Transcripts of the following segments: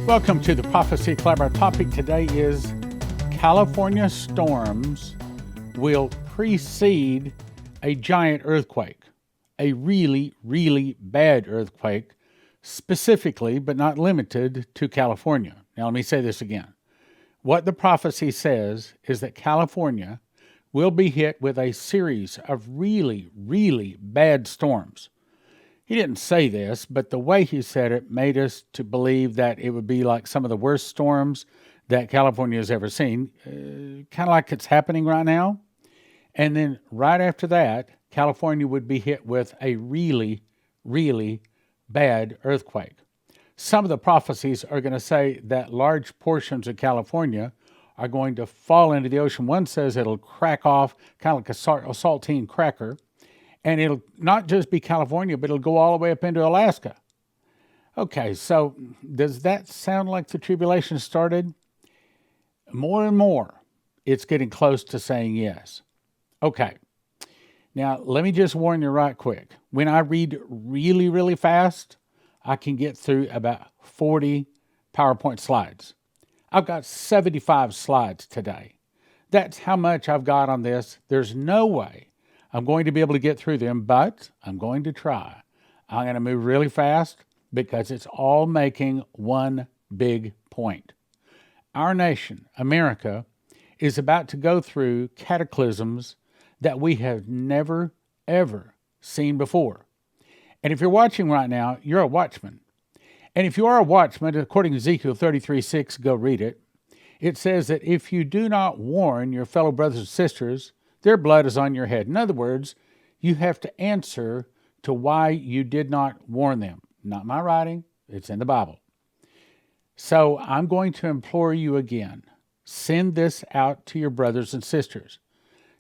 Welcome to the Prophecy Club. Our topic today is California storms will precede a giant earthquake, a really, really bad earthquake, specifically, but not limited to California. Now, let me say this again. What the prophecy says is that California will be hit with a series of really, really bad storms. He didn't say this, but the way he said it made us to believe that it would be like some of the worst storms that California has ever seen, kind of like it's happening right now. And then right after that, California would be hit with a really, really bad earthquake. Some of the prophecies are going to say that large portions of California are going to fall into the ocean. One says it'll crack off, kind of like a saltine cracker. And it'll not just be California, but it'll go all the way up into Alaska. Okay, so does that sound like the tribulation started? More and more, it's getting close to saying yes. Okay, now let me just warn you right quick. When I read really, really fast, I can get through about 40 PowerPoint slides. I've got 75 slides today. That's how much I've got on this. There's no way I'm going to be able to get through them, but I'm going to try. I'm going to move really fast because it's all making one big point. Our nation, America, is about to go through cataclysms that we have never, ever seen before. And if you're watching right now, you're a watchman. And if you are a watchman, according to Ezekiel 33:6, go read it. It says that if you do not warn your fellow brothers and sisters, their blood is on your head. In other words, you have to answer to why you did not warn them. Not my writing, it's in the Bible. So I'm going to implore you again, send this out to your brothers and sisters.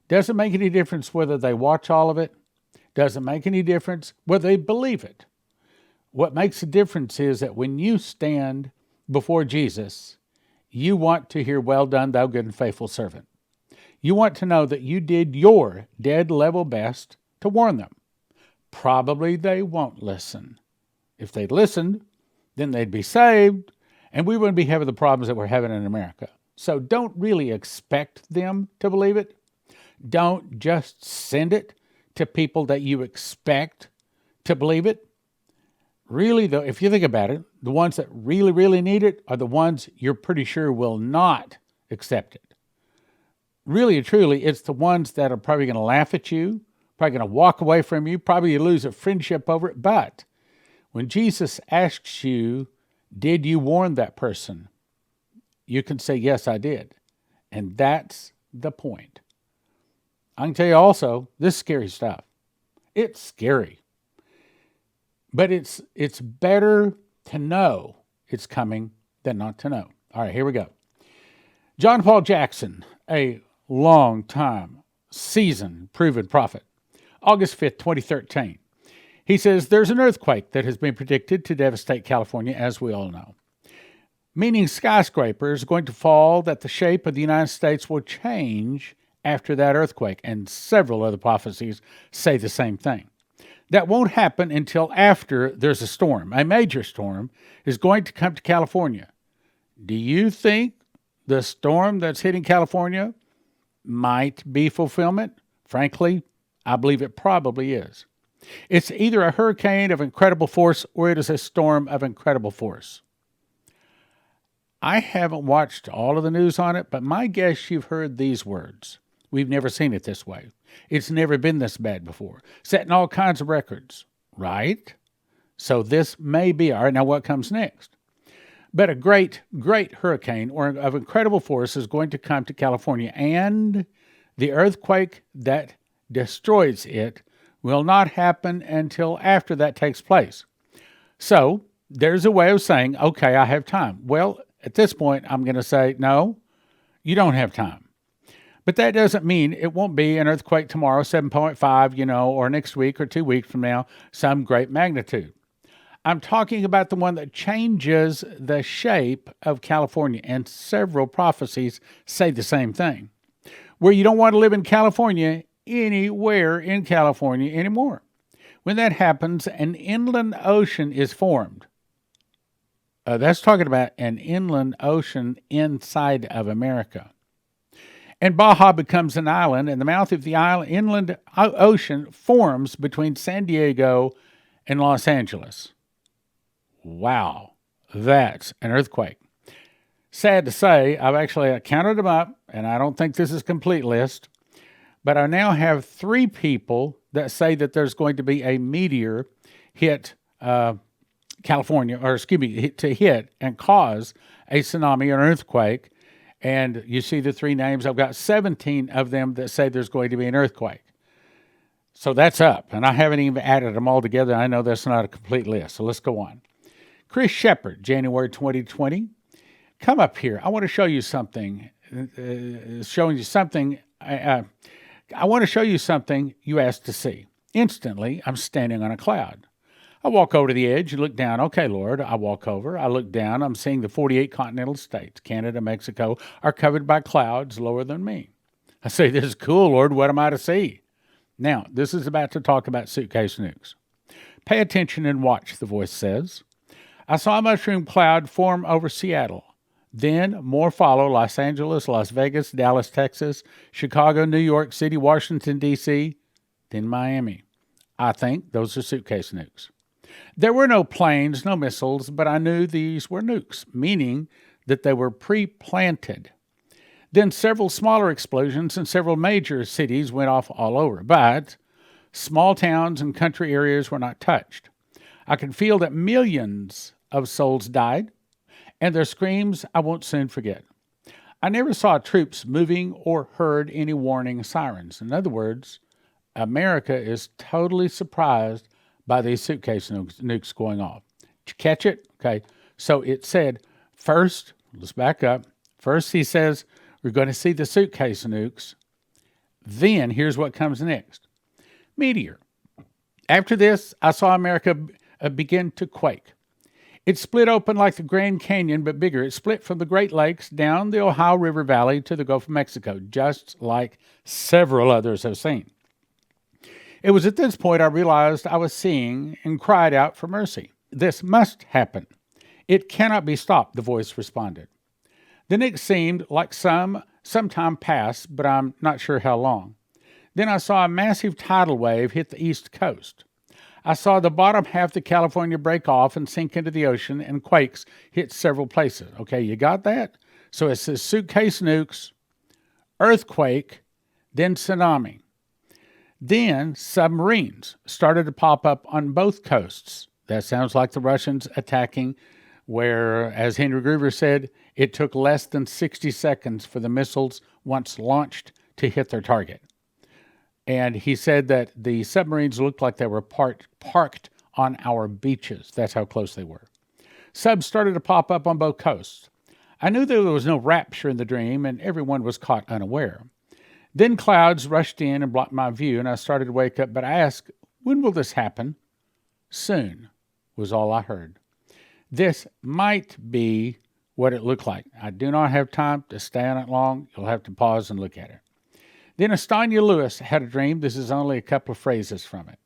Doesn't make any difference whether they watch all of it. Doesn't make any difference whether they believe it. What makes a difference is that when you stand before Jesus, you want to hear, "Well done, thou good and faithful servant." You want to know that you did your dead level best to warn them. Probably they won't listen. If they'd listened, then they'd be saved, and we wouldn't be having the problems that we're having in America. So don't really expect them to believe it. Don't just send it to people that you expect to believe it. Really, though, if you think about it, the ones that really, really need it are the ones you're pretty sure will not accept it. Really and truly, it's the ones that are probably going to laugh at you, probably going to walk away from you, probably lose a friendship over it. But when Jesus asks you, did you warn that person? You can say, yes, I did. And that's the point. I can tell you also, this is scary stuff. It's scary. But it's better to know it's coming than not to know. All right, here we go. John Paul Jackson, a long-time, seasoned, proven prophet. August 5th, 2013. He says, there's an earthquake that has been predicted to devastate California, as we all know. Meaning skyscrapers are going to fall, that the shape of the United States will change after that earthquake. And several other prophecies say the same thing. That won't happen until after there's a storm. A major storm is going to come to California. Do you think the storm that's hitting California might be fulfillment? Frankly, I believe it probably is. It's either a hurricane of incredible force or it is a storm of incredible force. I haven't watched all of the news on it, but my guess you've heard these words. We've never seen it this way. It's never been this bad before. Setting all kinds of records, right? So this may be, all right, now what comes next? But a great, great hurricane or of incredible force is going to come to California, and the earthquake that destroys it will not happen until after that takes place. So there's a way of saying, okay, I have time. Well, at this point, I'm going to say, no, you don't have time. But that doesn't mean it won't be an earthquake tomorrow, 7.5, or next week or 2 weeks from now, some great magnitude. I'm talking about the one that changes the shape of California, and several prophecies say the same thing. Where you don't want to live in California, anywhere in California anymore. When that happens, an inland ocean is formed. That's talking about an inland ocean inside of America. And Baja becomes an island, and the mouth of the island, inland ocean forms between San Diego and Los Angeles. Wow, that's an earthquake. Sad to say, I've actually counted them up, and I don't think this is a complete list, but I now have 3 people that say that there's going to be a meteor hit California, or excuse me, to hit and cause a tsunami or an earthquake. And you see the 3 names. I've got 17 of them that say there's going to be an earthquake. So that's up, and I haven't even added them all together. I know that's not a complete list, so let's go on. Chris Shepard, January 2020. Come up here. I want to show you something. I want to show you something you asked to see. Instantly, I'm standing on a cloud. I walk over to the edge and look down. Okay, Lord. I walk over. I look down. I'm seeing the 48 continental states, Canada, Mexico, are covered by clouds lower than me. I say, this is cool, Lord. What am I to see? Now, this is about to talk about Suitcase Nukes. Pay attention and watch, the voice says. I saw a mushroom cloud form over Seattle. Then more follow: Los Angeles, Las Vegas, Dallas, Texas, Chicago, New York City, Washington, D.C., then Miami. I think those are suitcase nukes. There were no planes, no missiles, but I knew these were nukes, meaning that they were pre-planted. Then several smaller explosions in several major cities went off all over, but small towns and country areas were not touched. I could feel that millions of souls died, and their screams I won't soon forget. I never saw troops moving or heard any warning sirens. In other words, America is totally surprised by these suitcase nukes going off. Did you catch it? Okay. So it said, first, let's back up. First, he says, we're going to see the suitcase nukes. Then, here's what comes next. Meteor. After this, I saw America begin to quake. It split open like the Grand Canyon, but bigger. It split from the Great Lakes down the Ohio River Valley to the Gulf of Mexico, just like several others have seen. It was at this point I realized I was seeing and cried out for mercy. This must happen. It cannot be stopped, the voice responded. Then it seemed like some time passed, but I'm not sure how long. Then I saw a massive tidal wave hit the East Coast. I saw the bottom half of California break off and sink into the ocean, and quakes hit several places. Okay, you got that? So it says suitcase nukes, earthquake, then tsunami. Then submarines started to pop up on both coasts. That sounds like the Russians attacking, where, as Henry Gruver said, it took less than 60 seconds for the missiles, once launched, to hit their target. And he said that the submarines looked like they were parked on our beaches. That's how close they were. Subs started to pop up on both coasts. I knew there was no rapture in the dream, and everyone was caught unaware. Then clouds rushed in and blocked my view, and I started to wake up, but I asked, when will this happen? Soon, was all I heard. This might be what it looked like. I do not have time to stay on it long. You'll have to pause and look at it. Then Estonia Lewis had a dream. This is only a couple of phrases from it.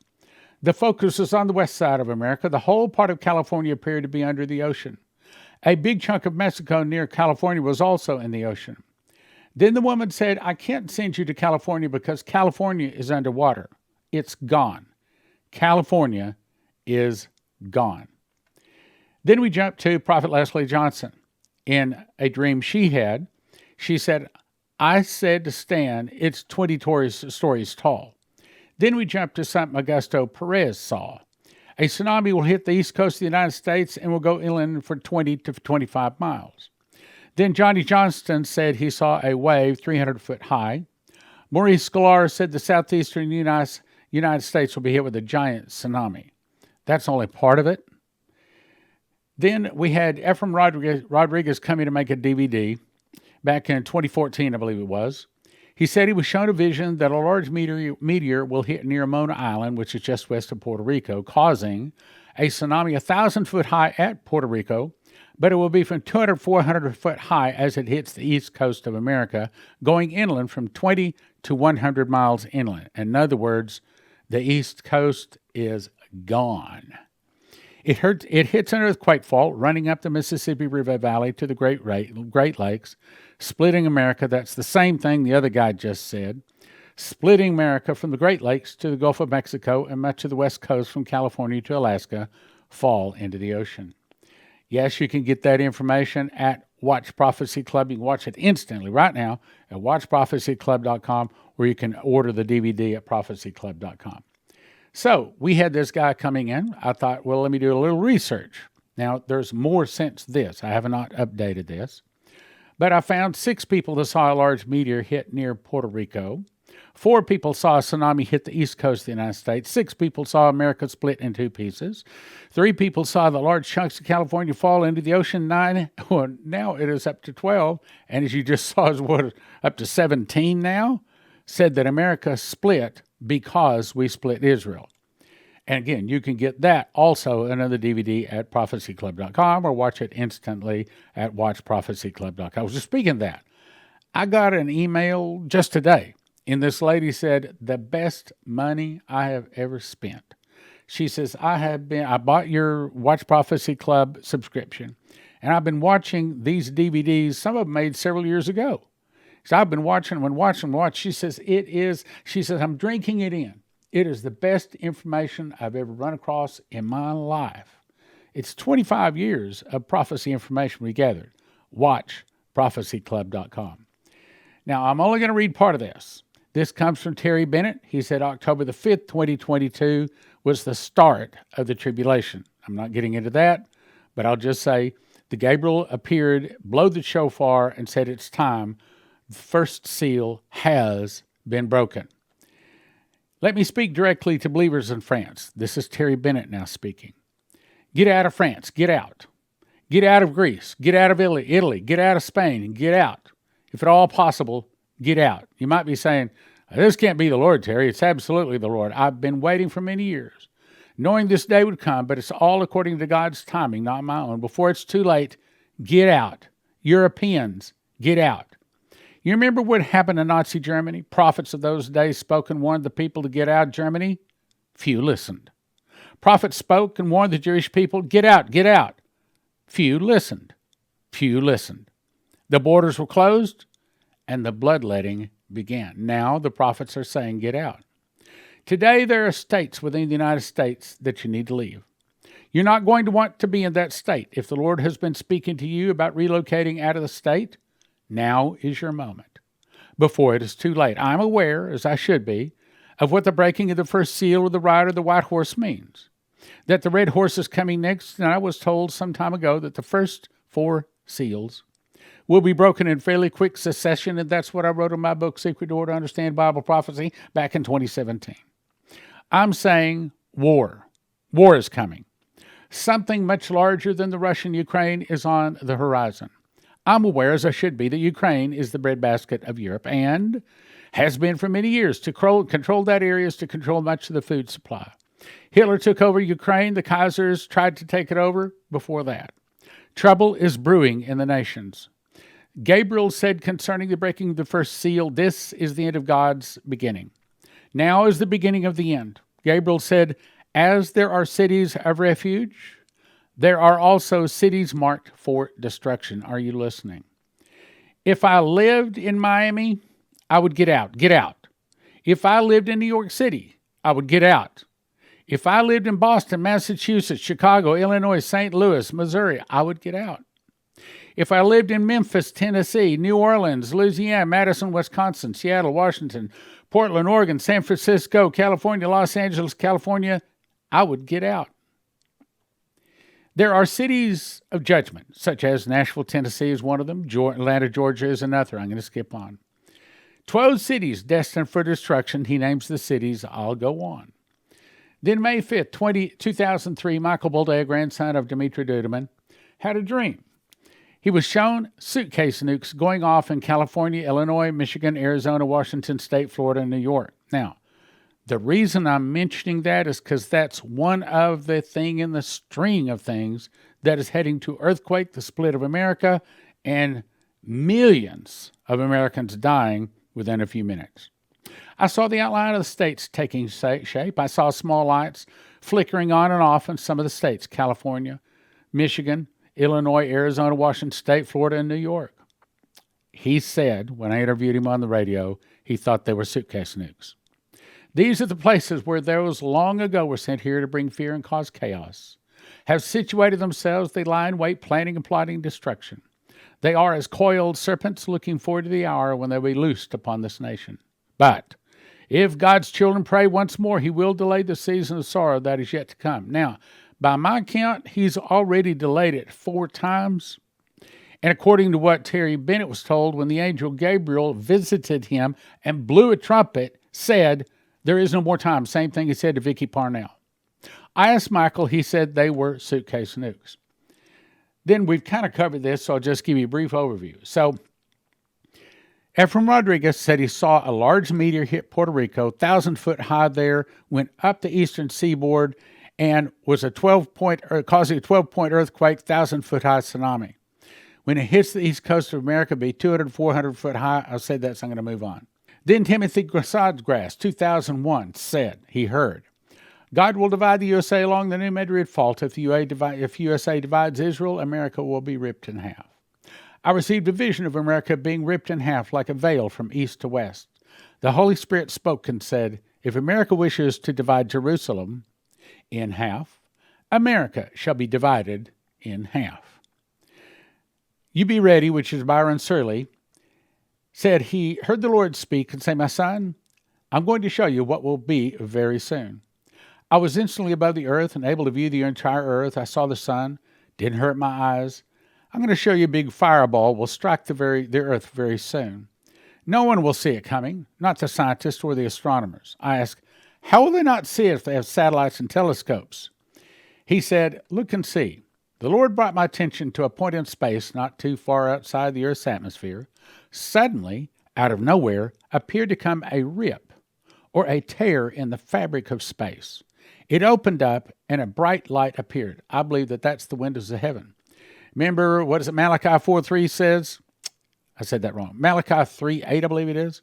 The focus was on the west side of America. The whole part of California appeared to be under the ocean. A big chunk of Mexico near California was also in the ocean. Then the woman said, I can't send you to California because California is underwater. It's gone. California is gone. Then we jumped to Prophet Leslie Johnson. In a dream she had, she said, I said to Stan, it's 20 stories tall. Then we jumped to something Augusto Perez saw. A tsunami will hit the east coast of the United States and will go inland for 20 to 25 miles. Then Johnny Johnston said he saw a wave 300 foot high. Maurice Sklar said the southeastern United States will be hit with a giant tsunami. That's only part of it. Then we had Ephraim Rodriguez coming to make a DVD back in 2014, I believe it was. He said he was shown a vision that a large meteor will hit near Mona Island, which is just west of Puerto Rico, causing a tsunami 1,000 foot high at Puerto Rico, but it will be from 200 to 400 foot high as it hits the east coast of America, going inland from 20 to 100 miles inland. In other words, the east coast is gone. It hits an earthquake fault running up the Mississippi River Valley to the Great Lakes, splitting America. That's the same thing the other guy just said. Splitting America from the Great Lakes to the Gulf of Mexico and much of the West Coast from California to Alaska fall into the ocean. Yes, you can get that information at Watch Prophecy Club. You can watch it instantly right now at watchprophecyclub.com, or you can order the DVD at prophecyclub.com. So we had this guy coming in. I thought, well, let me do a little research. Now, there's more since this. I have not updated this. But I found 6 people that saw a large meteor hit near Puerto Rico. 4 people saw a tsunami hit the east coast of the United States. 6 people saw America split in 2 pieces. 3 people saw the large chunks of California fall into the ocean. 9, well, now it is up to 12. And as you just saw, is what, up to 17 now, said that America split because we split Israel. And again, you can get that also another DVD at prophecyclub.com or watch it instantly at watchprophecyclub.com. I was just speaking of that. I got an email just today, and this lady said, the best money I have ever spent. She says, I bought your Watch Prophecy Club subscription, and I've been watching these DVDs, some of them made several years ago. So I've been watching them. She says, I'm drinking it in. It is the best information I've ever run across in my life. It's 25 years of prophecy information we gathered. Watch prophecyclub.com. Now, I'm only going to read part of this. This comes from Terry Bennett. He said October the 5th, 2022 was the start of the tribulation. I'm not getting into that, but I'll just say the Gabriel appeared, blew the shofar, and said it's time. The first seal has been broken. Let me speak directly to believers in France. This is Terry Bennett now speaking. Get out of France. Get out. Get out of Greece. Get out of Italy. Get out of Spain and get out. If at all possible, get out. You might be saying, this can't be the Lord, Terry. It's absolutely the Lord. I've been waiting for many years, knowing this day would come, but it's all according to God's timing, not my own. Before it's too late, get out. Europeans, get out. You remember what happened in Nazi Germany? Prophets of those days spoke and warned the people to get out of Germany. Few listened. Prophets spoke and warned the Jewish people, get out, get out. Few listened. Few listened. The borders were closed and the bloodletting began. Now the prophets are saying, get out. Today there are states within the United States that you need to leave. You're not going to want to be in that state. If the Lord has been speaking to you about relocating out of the state, now is your moment, before it is too late. I'm aware, as I should be, of what the breaking of the first seal of the ride of the white horse means. That the red horse is coming next, and I was told some time ago that the first 4 seals will be broken in fairly quick succession, and that's what I wrote in my book, Secret Door to Understand Bible Prophecy, back in 2017. I'm saying war. War is coming. Something much larger than the Russian-Ukraine is on the horizon. I'm aware, as I should be, that Ukraine is the breadbasket of Europe and has been for many years. To control that area is to control much of the food supply. Hitler took over Ukraine. The Kaisers tried to take it over before that. Trouble is brewing in the nations. Gabriel said concerning the breaking of the first seal, this is the end of God's beginning. Now is the beginning of the end. Gabriel said, as there are cities of refuge, there are also cities marked for destruction. Are you listening? If I lived in Miami, I would get out. Get out. If I lived in New York City, I would get out. If I lived in Boston, Massachusetts, Chicago, Illinois, St. Louis, Missouri, I would get out. If I lived in Memphis, Tennessee, New Orleans, Louisiana, Madison, Wisconsin, Seattle, Washington, Portland, Oregon, San Francisco, California, Los Angeles, California, I would get out. There are cities of judgment, such as Nashville, Tennessee is one of them. Atlanta, Georgia is another. I'm going to skip on. 12 cities destined for destruction. He names the cities. I'll go on. Then May 5th, 2003, Michael Boldea, grandson of Dimitri Duduman, had a dream. He was shown suitcase nukes going off in California, Illinois, Michigan, Arizona, Washington State, Florida, and New York. Now, the reason I'm mentioning that is because that's one of the thing in the string of things that is heading to earthquake, the split of America, and millions of Americans dying within a few minutes. I saw the outline of the states taking shape. I saw small lights flickering on and off in some of the states: California, Michigan, Illinois, Arizona, Washington State, Florida, and New York. He said, when I interviewed him on the radio, he thought they were suitcase nukes. These are the places where those long ago were sent here to bring fear and cause chaos. Have situated themselves, they lie in wait, planning and plotting destruction. They are as coiled serpents looking forward to the hour when they will be loosed upon this nation. But if God's children pray once more, he will delay the season of sorrow that is yet to come. Now, by my count, he's already delayed it 4 times. And according to what Terry Bennett was told, when the angel Gabriel visited him and blew a trumpet, said, there is no more time. Same thing he said to Vicky Parnell. I asked Michael, he said they were suitcase nukes. Then we've kind of covered this, so I'll just give you a brief overview. So Ephraim Rodriguez said he saw a large meteor hit Puerto Rico, 1,000 foot high there, went up the eastern seaboard, and was causing a 12-point earthquake, 1,000 foot high tsunami. When it hits the east coast of America, it'll be 200, 400 foot high. I said that, so I'm going to move on. Then Timothy Snodgrass, 2001, said he heard, God will divide the USA along the New Madrid Fault. If USA divides Israel, America will be ripped in half. I received a vision of America being ripped in half like a veil from east to west. The Holy Spirit spoke and said, if America wishes to divide Jerusalem in half, America shall be divided in half. You Be Ready, which is Byron Surley, said he heard the Lord speak and say, my son, I'm going to show you what will be very soon. I was instantly above the earth and able to view the entire earth. I saw the sun. Didn't hurt my eyes. I'm going to show you a big fireball will strike the earth very soon. No one will see it coming, not the scientists or the astronomers. I asked, how will they not see it if they have satellites and telescopes? He said, look and see. The Lord brought my attention to a point in space not too far outside the Earth's atmosphere. Suddenly, out of nowhere, appeared to come a rip or a tear in the fabric of space. It opened up and a bright light appeared. I believe that that's the windows of heaven. Remember, what is it, Malachi 4:3 says? I said that wrong. Malachi 3:8, I believe it is.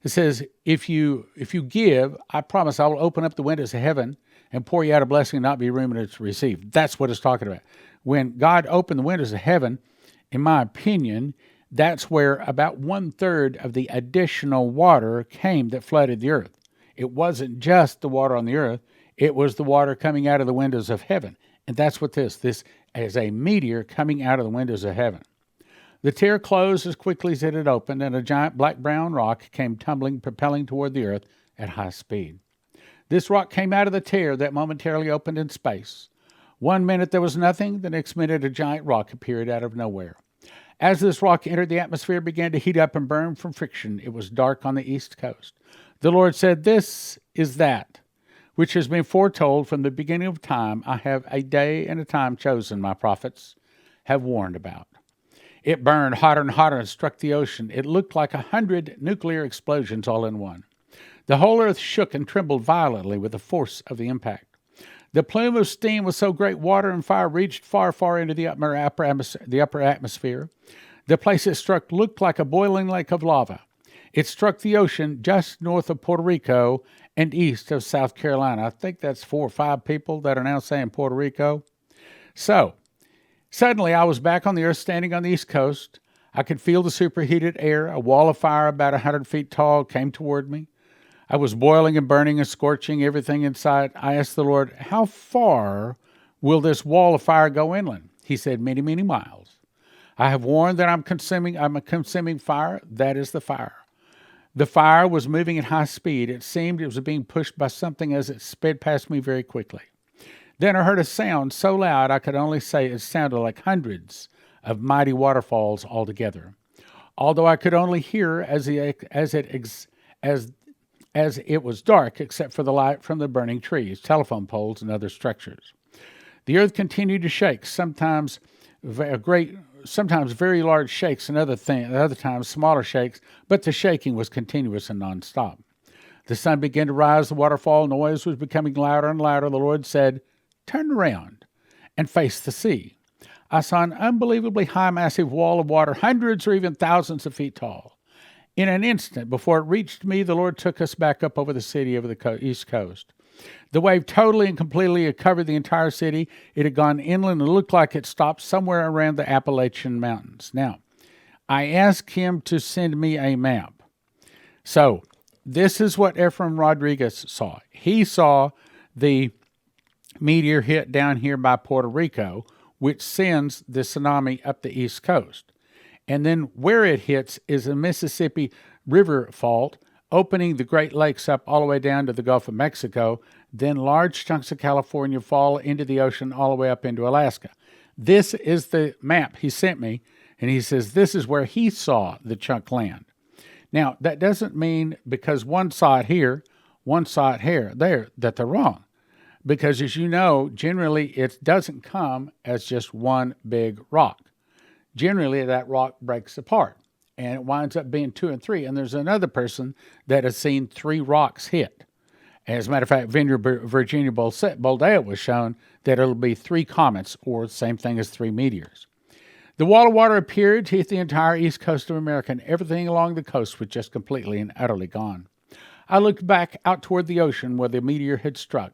It says, if you give, I promise I will open up the windows of heaven and pour you out a blessing and not be room enough to receive. That's what it's talking about. When God opened the windows of heaven, in my opinion, that's where about 1/3 of the additional water came that flooded the earth. It wasn't just the water on the earth. It was the water coming out of the windows of heaven. And that's what this is a meteor coming out of the windows of heaven. The tear closed as quickly as it had opened, and a giant black-brown rock came tumbling, propelling toward the earth at high speed. This rock came out of the tear that momentarily opened in space. 1 minute there was nothing, the next minute a giant rock appeared out of nowhere. As this rock entered the atmosphere, it began to heat up and burn from friction. It was dark on the east coast. The Lord said, this is that which has been foretold from the beginning of time. I have a day and a time chosen, my prophets have warned about. It burned hotter and hotter and struck the ocean. It looked like 100 nuclear explosions all in one. The whole earth shook and trembled violently with the force of the impact. The plume of steam was so great, water and fire reached far, far into the upper atmosphere. The place it struck looked like a boiling lake of lava. It struck the ocean just north of Puerto Rico and east of South Carolina. I think that's 4 or 5 people that are now saying Puerto Rico. So, suddenly I was back on the earth standing on the east coast. I could feel the superheated air. A wall of fire about 100 feet tall came toward me. I was boiling and burning and scorching everything inside. I asked the Lord, how far will this wall of fire go inland? He said, many, many miles. I have warned that I'm a consuming fire. That is the fire. The fire was moving at high speed. It seemed it was being pushed by something as it sped past me very quickly. Then I heard a sound so loud I could only say it sounded like hundreds of mighty waterfalls all together. Although I could only hear as it was dark, except for the light from the burning trees, telephone poles, and other structures. The earth continued to shake, sometimes very large shakes, and other times smaller shakes, but the shaking was continuous and nonstop. The sun began to rise, the waterfall noise was becoming louder and louder. The Lord said, turn around and face the sea. I saw an unbelievably high, massive wall of water, hundreds or even thousands of feet tall. In an instant, before it reached me, the Lord took us back up over the city over the east coast. The wave totally and completely had covered the entire city. It had gone inland and looked like it stopped somewhere around the Appalachian Mountains. Now, I asked him to send me a map. So, this is what Ephraim Rodriguez saw. He saw the meteor hit down here by Puerto Rico, which sends the tsunami up the east coast. And then where it hits is a Mississippi River fault, opening the Great Lakes up all the way down to the Gulf of Mexico. Then large chunks of California fall into the ocean all the way up into Alaska. This is the map he sent me, and he says this is where he saw the chunk land. Now, that doesn't mean because one saw it here, one saw it there, that they're wrong. Because as you know, generally it doesn't come as just one big rock. Generally, that rock breaks apart, and it winds up being 2 and 3. And there's another person that has seen 3 rocks hit. As a matter of fact, Virginia Boldea was shown that it'll be 3 comets, or the same thing as 3 meteors. The wall of water appeared to hit the entire east coast of America, and everything along the coast was just completely and utterly gone. I looked back out toward the ocean where the meteor had struck.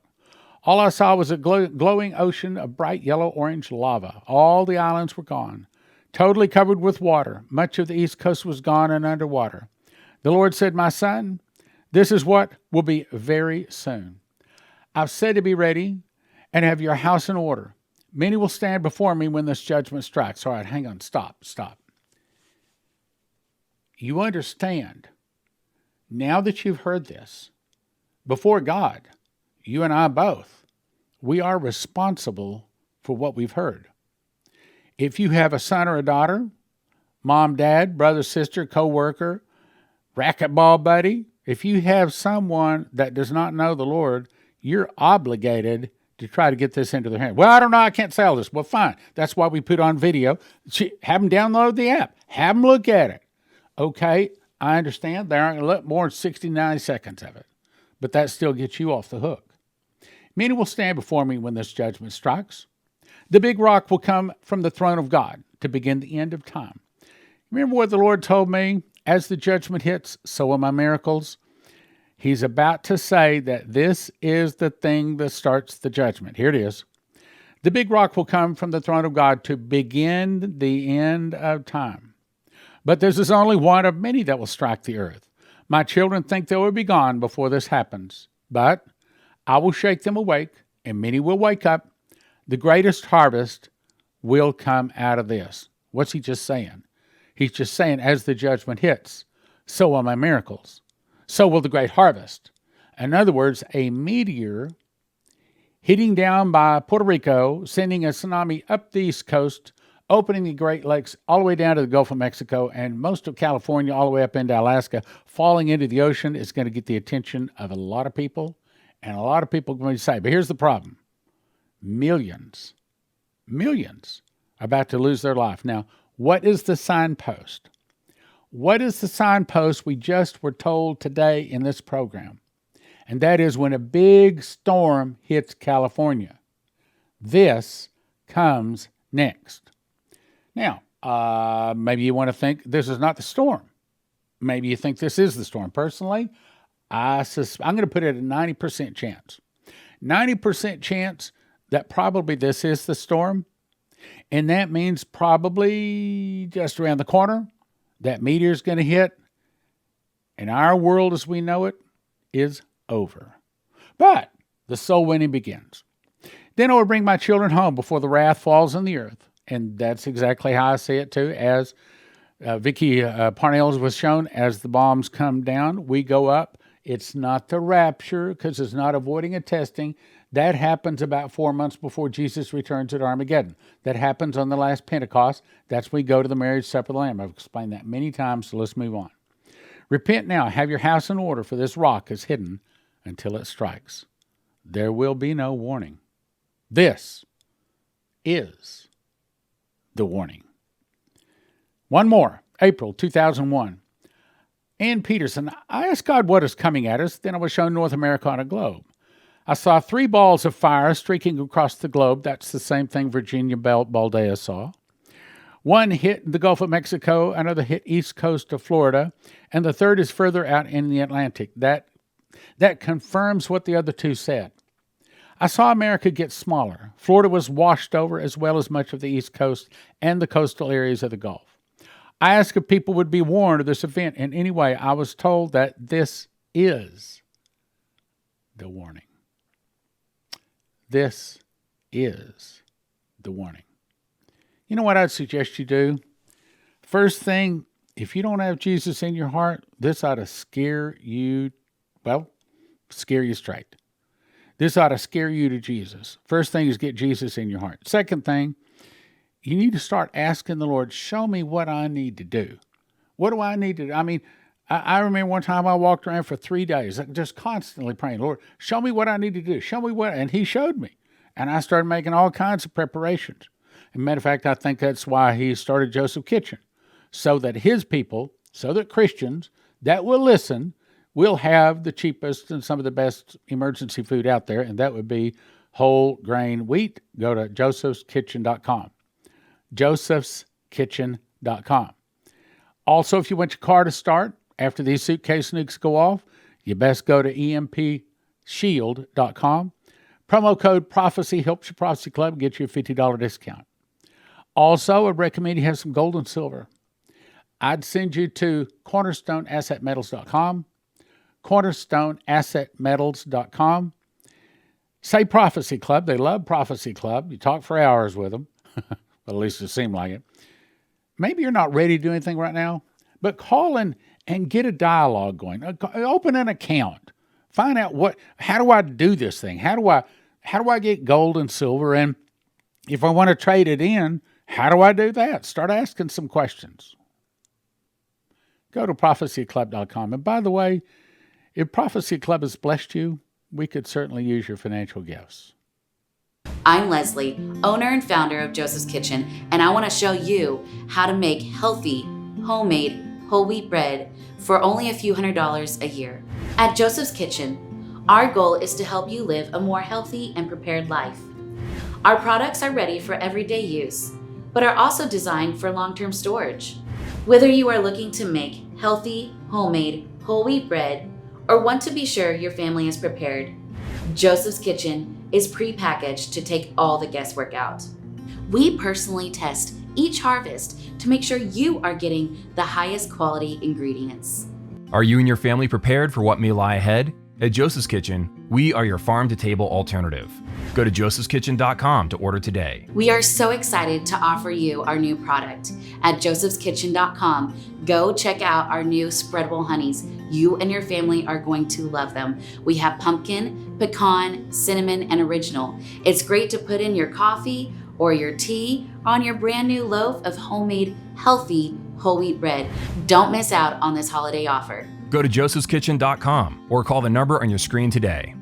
All I saw was a glowing ocean of bright yellow-orange lava. All the islands were gone, totally covered with water. Much of the east coast was gone and underwater. The Lord said, "My son, this is what will be very soon. I've said to be ready and have your house in order. Many will stand before me when this judgment strikes." All right, hang on, stop. You understand, now that you've heard this, before God, you and I both, we are responsible for what we've heard. If you have a son or a daughter, mom, dad, brother, sister, co-worker, racquetball buddy, if you have someone that does not know the Lord, you're obligated to try to get this into their hand. Well, I don't know, I can't sell this. Well, fine. That's why we put on video. Have them download the app. Have them look at it. Okay, I understand. There aren't more than 60, 90 seconds of it. But that still gets you off the hook. Many will stand before me when this judgment strikes. The big rock will come from the throne of God to begin the end of time. Remember what the Lord told me? As the judgment hits, so will my miracles. He's about to say that this is the thing that starts the judgment. Here it is. The big rock will come from the throne of God to begin the end of time. But this is only one of many that will strike the earth. My children think they will be gone before this happens. But I will shake them awake, and many will wake up. The greatest harvest will come out of this. What's he just saying? He's just saying, as the judgment hits, so will my miracles. So will the great harvest. In other words, a meteor hitting down by Puerto Rico, sending a tsunami up the east coast, opening the Great Lakes all the way down to the Gulf of Mexico and most of California all the way up into Alaska, falling into the ocean is going to get the attention of a lot of people. And a lot of people are going to say, but here's the problem. Millions are about to lose their life. Now, what is the signpost? What is the signpost we just were told today in this program? And that is when a big storm hits California. This comes next. Now, maybe you want to think this is not the storm. Maybe you think this is the storm. Personally, I'm going to put it at a 90% chance. 90% chance that probably this is the storm. And that means probably just around the corner, that meteor is going to hit, and our world as we know it is over. But the soul winning begins. Then I will bring my children home before the wrath falls on the earth. And that's exactly how I see it too. As Vicky Parnell's was shown, as the bombs come down, we go up. It's not the rapture because it's not avoiding a testing. That happens about 4 months before Jesus returns at Armageddon. That happens on the last Pentecost. That's when we go to the marriage supper of the Lamb. I've explained that many times, so let's move on. Repent now. Have your house in order, for this rock is hidden until it strikes. There will be no warning. This is the warning. One more. April 2001. Ann Peterson. I asked God what is coming at us. Then I was shown North America on a globe. I saw 3 balls of fire streaking across the globe. That's the same thing Virginia Boldea saw. One hit the Gulf of Mexico, another hit east coast of Florida, and the third is further out in the Atlantic. That confirms what the other two said. I saw America get smaller. Florida was washed over, as well as much of the East Coast and the coastal areas of the Gulf. I asked if people would be warned of this event in any way. I was told that this is the warning. This is the warning. You know what I'd suggest you do? First thing, if you don't have Jesus in your heart, this ought to scare you straight. This ought to scare you to Jesus. First thing is get Jesus in your heart. Second thing, you need to start asking the Lord, show me what I need to do. What do I need to do? I mean, I remember one time I walked around for 3 days, just constantly praying, Lord, show me what I need to do. Show me what, and he showed me. And I started making all kinds of preparations. As a matter of fact, I think that's why he started Joseph Kitchen, so that his people, so that Christians that will listen, will have the cheapest and some of the best emergency food out there, and that would be whole grain wheat. Go to josephskitchen.com. josephskitchen.com. Also, if you want your car to start after these suitcase nukes go off, you best go to EMPShield.com. Promo code Prophecy helps your Prophecy Club get you a $50 discount. Also, I'd recommend you have some gold and silver. I'd send you to cornerstoneassetmetals.com, cornerstoneassetmetals.com. Say Prophecy Club. They love Prophecy Club. You talk for hours with them. Well, at least it seemed like it. Maybe you're not ready to do anything right now, but call in and get a dialogue going. Open an account. Find out how do I do this thing? How do I get gold and silver? And if I want to trade it in, how do I do that? Start asking some questions. Go to prophecyclub.com. And by the way, if Prophecy Club has blessed you, we could certainly use your financial gifts. I'm Leslie, owner and founder of Joseph's Kitchen, and I want to show you how to make healthy, homemade, whole wheat bread for only a few $100s a year. At Joseph's Kitchen, our goal is to help you live a more healthy and prepared life. Our products are ready for everyday use, but are also designed for long-term storage. Whether you are looking to make healthy, homemade, whole wheat bread, or want to be sure your family is prepared, Joseph's Kitchen is pre-packaged to take all the guesswork out. We personally test each harvest to make sure you are getting the highest quality ingredients. Are you and your family prepared for what may lie ahead? At Joseph's Kitchen, we are your farm-to-table alternative. Go to josephskitchen.com to order today. We are so excited to offer you our new product. At josephskitchen.com, go check out our new spreadable honeys. You and your family are going to love them. We have pumpkin, pecan, cinnamon, and original. It's great to put in your coffee or your tea on your brand new loaf of homemade, healthy, whole wheat bread. Don't miss out on this holiday offer. Go to josephskitchen.com or call the number on your screen today.